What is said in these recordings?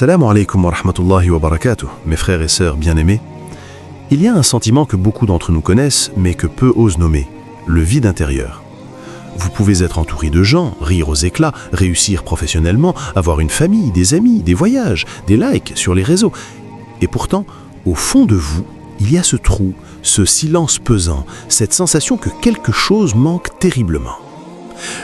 Assalamu alaikum wa rahmatullahi wa barakatuh, mes frères et sœurs bien-aimés. Il y a un sentiment que beaucoup d'entre nous connaissent, mais que peu osent nommer, le vide intérieur. Vous pouvez être entouré de gens, rire aux éclats, réussir professionnellement, avoir une famille, des amis, des voyages, des likes sur les réseaux. Et pourtant, au fond de vous, il y a ce trou, ce silence pesant, cette sensation que quelque chose manque terriblement.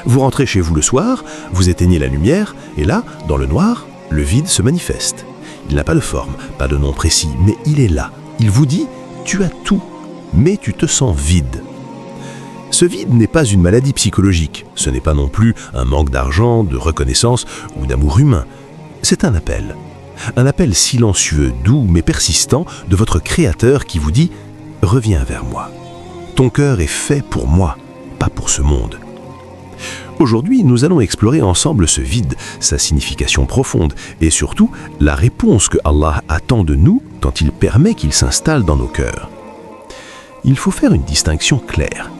Vous rentrez chez vous le soir, vous éteignez la lumière, et là, dans le noir, le vide se manifeste. Il n'a pas de forme, pas de nom précis, mais il est là. Il vous dit « tu as tout, mais tu te sens vide ». Ce vide n'est pas une maladie psychologique, ce n'est pas non plus un manque d'argent, de reconnaissance ou d'amour humain. C'est un appel silencieux, doux mais persistant de votre Créateur qui vous dit « reviens vers moi. Ton cœur est fait pour moi, pas pour ce monde ». Aujourd'hui, nous allons explorer ensemble ce vide, sa signification profonde et surtout la réponse que Allah attend de nous quand il permet qu'il s'installe dans nos cœurs. Il faut faire une distinction claire.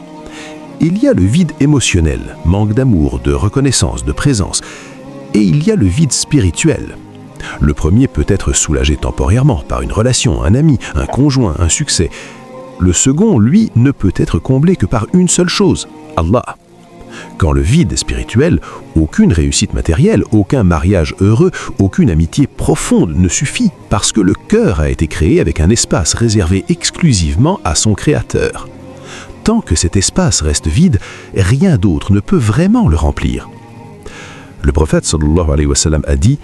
Il y a le vide émotionnel, manque d'amour, de reconnaissance, de présence, et il y a le vide spirituel. Le premier peut être soulagé temporairement par une relation, un ami, un conjoint, un succès. Le second, lui, ne peut être comblé que par une seule chose, Allah. Quand le vide est spirituel, aucune réussite matérielle, aucun mariage heureux, aucune amitié profonde ne suffit parce que le cœur a été créé avec un espace réservé exclusivement à son Créateur. Tant que cet espace reste vide, rien d'autre ne peut vraiment le remplir. Le prophète sallallahu alayhi wa sallam a dit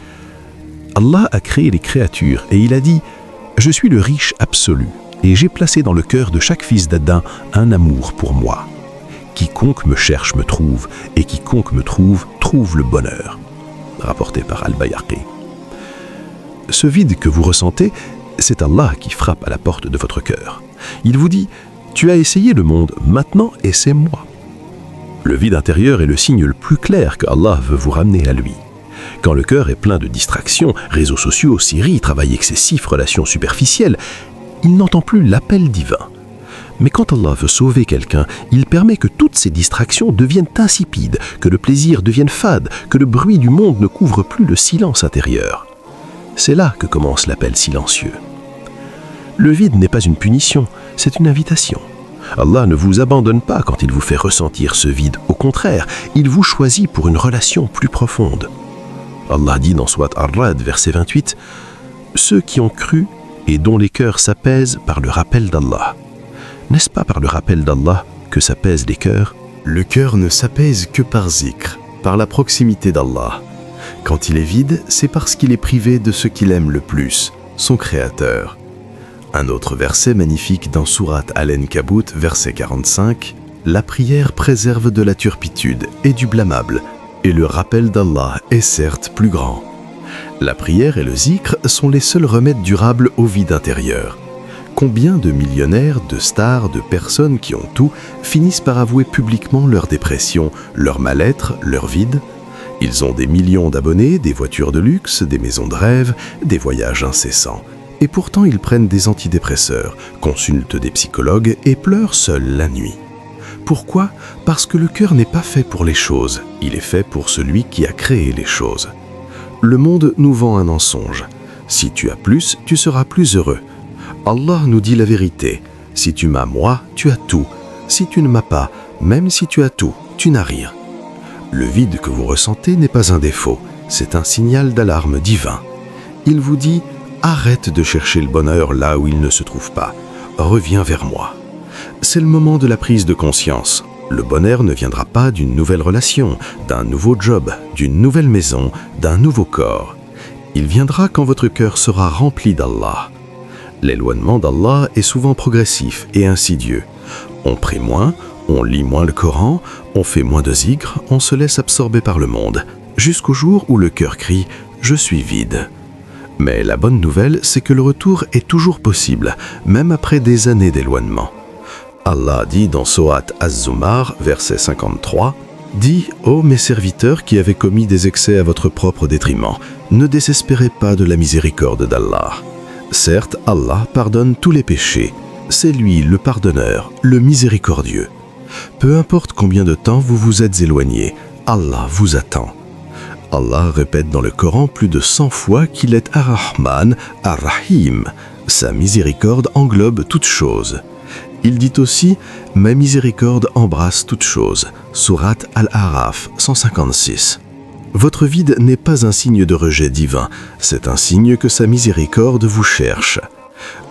« Allah a créé les créatures et il a dit « Je suis le riche absolu et j'ai placé dans le cœur de chaque fils d'Adam un amour pour moi. » Quiconque me cherche me trouve, et quiconque me trouve, trouve le bonheur. Rapporté par Al-Bayhaqi. Ce vide que vous ressentez, c'est Allah qui frappe à la porte de votre cœur. Il vous dit, tu as essayé le monde, maintenant essaie-moi. Le vide intérieur est le signe le plus clair que Allah veut vous ramener à lui. Quand le cœur est plein de distractions, réseaux sociaux, séries, travail excessif, relations superficielles, il n'entend plus l'appel divin. Mais quand Allah veut sauver quelqu'un, il permet que toutes ces distractions deviennent insipides, que le plaisir devienne fade, que le bruit du monde ne couvre plus le silence intérieur. C'est là que commence l'appel silencieux. Le vide n'est pas une punition, c'est une invitation. Allah ne vous abandonne pas quand il vous fait ressentir ce vide. Au contraire, il vous choisit pour une relation plus profonde. Allah dit dans Sourate Ar-Ra'd, verset 28, « Ceux qui ont cru et dont les cœurs s'apaisent par le rappel d'Allah. » N'est-ce pas par le rappel d'Allah que s'apaisent les cœurs? Le cœur ne s'apaise que par zikr, par la proximité d'Allah. Quand il est vide, c'est parce qu'il est privé de ce qu'il aime le plus, son Créateur. Un autre verset magnifique dans Sourate Al-Ankabut, verset 45, « La prière préserve de la turpitude et du blâmable, et le rappel d'Allah est certes plus grand. » La prière et le zikr sont les seuls remèdes durables au vide intérieur. Combien de millionnaires, de stars, de personnes qui ont tout finissent par avouer publiquement leur dépression, leur mal-être, leur vide? Ils ont des millions d'abonnés, des voitures de luxe, des maisons de rêve, des voyages incessants. Et pourtant ils prennent des antidépresseurs, consultent des psychologues et pleurent seuls la nuit. Pourquoi? Parce que le cœur n'est pas fait pour les choses, il est fait pour celui qui a créé les choses. Le monde nous vend un mensonge. Si tu as plus, tu seras plus heureux. Allah nous dit la vérité. Si tu m'as moi, tu as tout. Si tu ne m'as pas, même si tu as tout, tu n'as rien. Le vide que vous ressentez n'est pas un défaut, c'est un signal d'alarme divin. Il vous dit, arrête de chercher le bonheur là où il ne se trouve pas. Reviens vers moi. C'est le moment de la prise de conscience. Le bonheur ne viendra pas d'une nouvelle relation, d'un nouveau job, d'une nouvelle maison, d'un nouveau corps. Il viendra quand votre cœur sera rempli d'Allah. L'éloignement d'Allah est souvent progressif et insidieux. On prie moins, on lit moins le Coran, on fait moins de zikr, on se laisse absorber par le monde, jusqu'au jour où le cœur crie « Je suis vide ». Mais la bonne nouvelle, c'est que le retour est toujours possible, même après des années d'éloignement. Allah dit dans Sourate Az-Zumar, verset 53, « Dis, ô mes serviteurs qui avez commis des excès à votre propre détriment, ne désespérez pas de la miséricorde d'Allah. Certes, Allah pardonne tous les péchés. C'est lui le pardonneur, le miséricordieux. Peu importe combien de temps vous vous êtes éloigné, Allah vous attend. Allah répète dans le Coran plus de 100 fois qu'il est Ar-Rahman, Ar-Rahim. Sa miséricorde englobe toutes choses. Il dit aussi « Ma miséricorde embrasse toutes choses » Sourate Al-A'raf 156. Votre vide n'est pas un signe de rejet divin, c'est un signe que sa miséricorde vous cherche.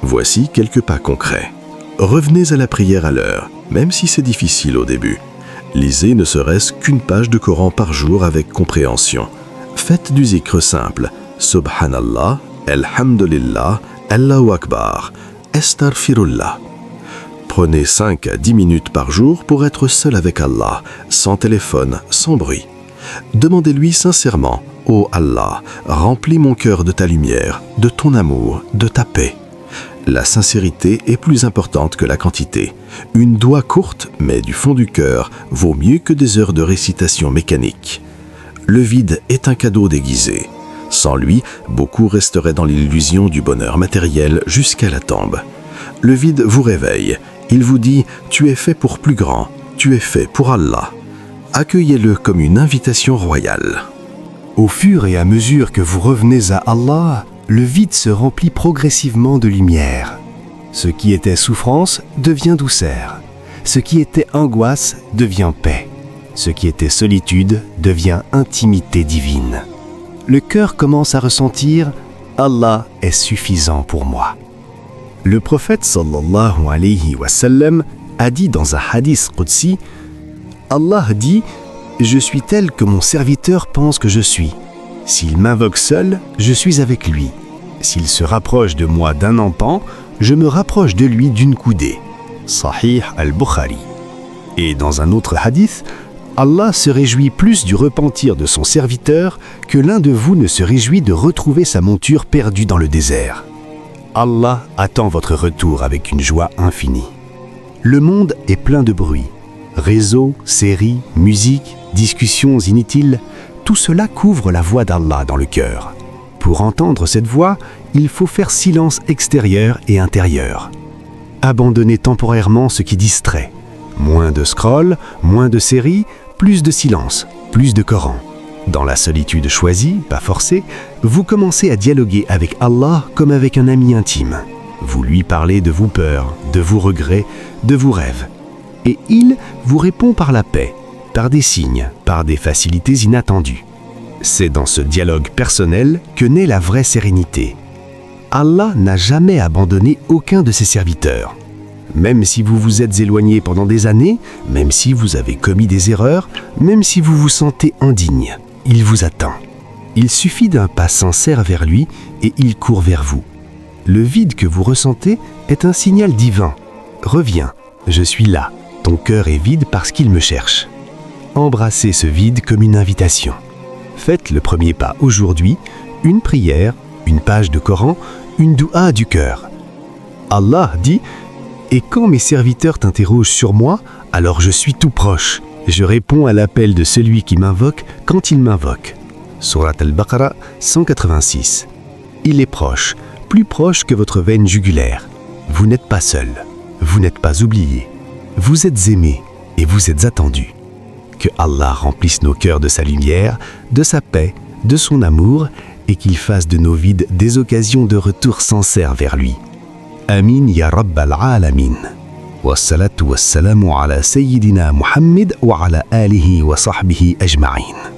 Voici quelques pas concrets. Revenez à la prière à l'heure, même si c'est difficile au début. Lisez ne serait-ce qu'une page de Coran par jour avec compréhension. Faites du zikr simple. Subhanallah, Alhamdulillah, Allahu Akbar, Astaghfirullah. Prenez 5 à 10 minutes par jour pour être seul avec Allah, sans téléphone, sans bruit. Demandez-lui sincèrement « Ô Allah, remplis mon cœur de ta lumière, de ton amour, de ta paix. » La sincérité est plus importante que la quantité. Une doua courte, mais du fond du cœur, vaut mieux que des heures de récitation mécanique. Le vide est un cadeau déguisé. Sans lui, beaucoup resteraient dans l'illusion du bonheur matériel jusqu'à la tombe. Le vide vous réveille. Il vous dit « Tu es fait pour plus grand, tu es fait pour Allah ». Accueillez-le comme une invitation royale. Au fur et à mesure que vous revenez à Allah, le vide se remplit progressivement de lumière. Ce qui était souffrance devient douceur. Ce qui était angoisse devient paix. Ce qui était solitude devient intimité divine. Le cœur commence à ressentir « Allah est suffisant pour moi ». Le prophète sallallahu alayhi wa sallam a dit dans un hadith qudsi « Allah dit « Je suis tel que mon serviteur pense que je suis. S'il m'invoque seul, je suis avec lui. S'il se rapproche de moi d'un empan, je me rapproche de lui d'une coudée. » Sahih al-Bukhari. Et dans un autre hadith, Allah se réjouit plus du repentir de son serviteur que l'un de vous ne se réjouit de retrouver sa monture perdue dans le désert. Allah attend votre retour avec une joie infinie. Le monde est plein de bruit. Réseaux, séries, musique, discussions inutiles, tout cela couvre la voix d'Allah dans le cœur. Pour entendre cette voix, il faut faire silence extérieur et intérieur. Abandonnez temporairement ce qui distrait. Moins de scroll, moins de séries, plus de silence, plus de Coran. Dans la solitude choisie, pas forcée, vous commencez à dialoguer avec Allah comme avec un ami intime. Vous lui parlez de vos peurs, de vos regrets, de vos rêves. Et il vous répond par la paix, par des signes, par des facilités inattendues. C'est dans ce dialogue personnel que naît la vraie sérénité. Allah n'a jamais abandonné aucun de ses serviteurs. Même si vous vous êtes éloigné pendant des années, même si vous avez commis des erreurs, même si vous vous sentez indigne, il vous attend. Il suffit d'un pas sincère vers lui et il court vers vous. Le vide que vous ressentez est un signal divin. Reviens, je suis là. Ton cœur est vide parce qu'il me cherche. Embrassez ce vide comme une invitation. Faites le premier pas aujourd'hui, une prière, une page de Coran, une doua du cœur. Allah dit « Et quand mes serviteurs t'interrogent sur moi, alors je suis tout proche. Je réponds à l'appel de celui qui m'invoque quand il m'invoque. » Sourate Al-Baqarah 186. Il est proche, plus proche que votre veine jugulaire. Vous n'êtes pas seul, vous n'êtes pas oublié. Vous êtes aimé et vous êtes attendu. Que Allah remplisse nos cœurs de sa lumière, de sa paix, de son amour et qu'il fasse de nos vides des occasions de retour sincère vers lui. Amin ya Rabbal Alamin. Wassalatu wassalamu ala Sayyidina Muhammad wa ala alihi wa sahbihi ajma'in.